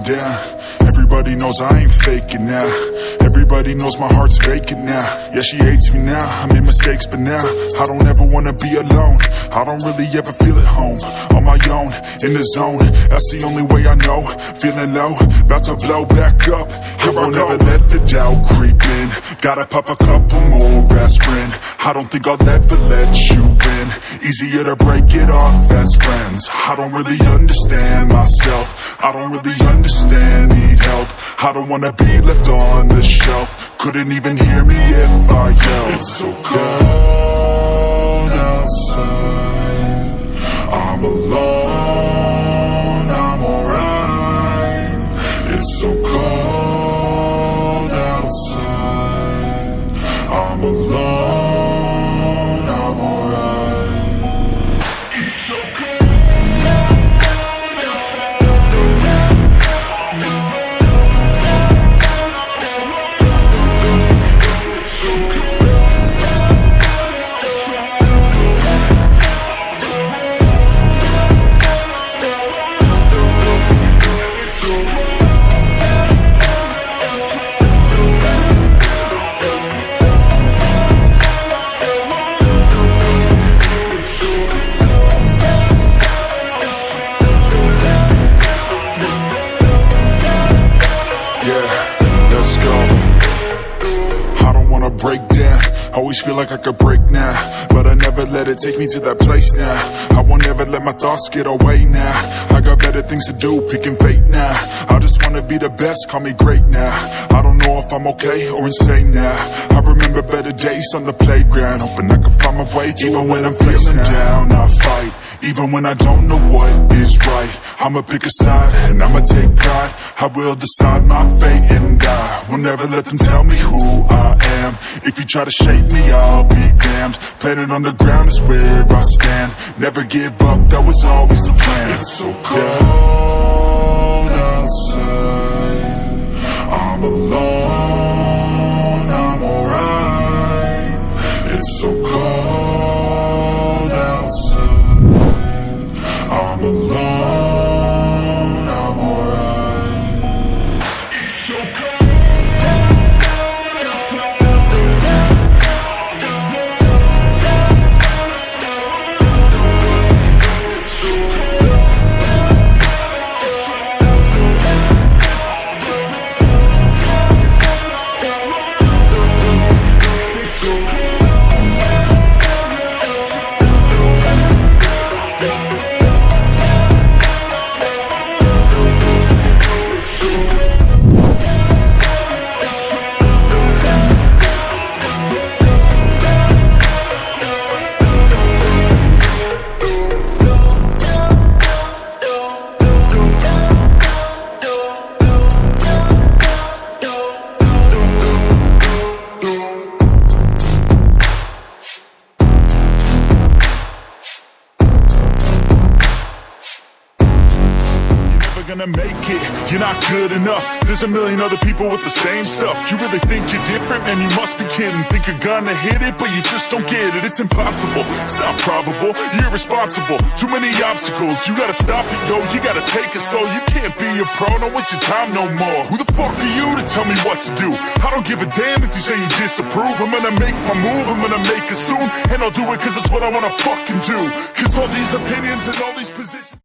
down. Everybody knows I ain't faking now. Everybody knows my heart's vacant now. Yeah, she hates me now, I made mistakes, but now I don't ever wanna be alone. I don't really ever feel at home. On my own, in the zone, that's the only way I know. Feeling low, about to blow back up. I won't ever let the doubt creep in. Gotta pop a couple more aspirin. I don't think I'll ever let you in. Easier to break it off as friends. I don't really understand myself. I don't really understand, need help. I don't wanna be left on the shelf. Couldn't even hear me if I yelled. It's so cold outside. I'm alone, I'm alright. It's so cold outside. I'm alone, I'm alright. It's so cold. Always feel like I could break now, but I never let it take me to that place now. I won't ever let my thoughts get away now. I got better things to do, picking fate now. I just wanna be the best, call me great now. I don't know if I'm okay or insane now. I remember better days on the playground, hoping I could find my way. Even when I'm feeling down, I fight. Even when I don't know what is right, I'ma pick a side and I'ma take pride. I will decide my fate and I will never let them tell me who I am. If you try to shake me, I'll be damned. Planet on the ground is where I stand. Never give up, that was always the plan. It's so cold outside. I'm alone, I'm alright. It's so cold outside. I'm alone, I'm alright. It's so cold. Gonna make it, you're not good enough. There's a million other people with the same stuff. You really think you're different, man, you must be kidding. Think you're gonna hit it, but you just don't get it. It's impossible, it's not probable, you're irresponsible. Too many obstacles, you gotta stop it, yo. You gotta take it slow, you can't be a pro. Don't waste your time no more. Who the fuck are you to tell me what to do? I don't give a damn if you say you disapprove. I'm gonna make my move, I'm gonna make it soon. And I'll do it cause it's what I wanna fucking do. Cause all these opinions and all these positions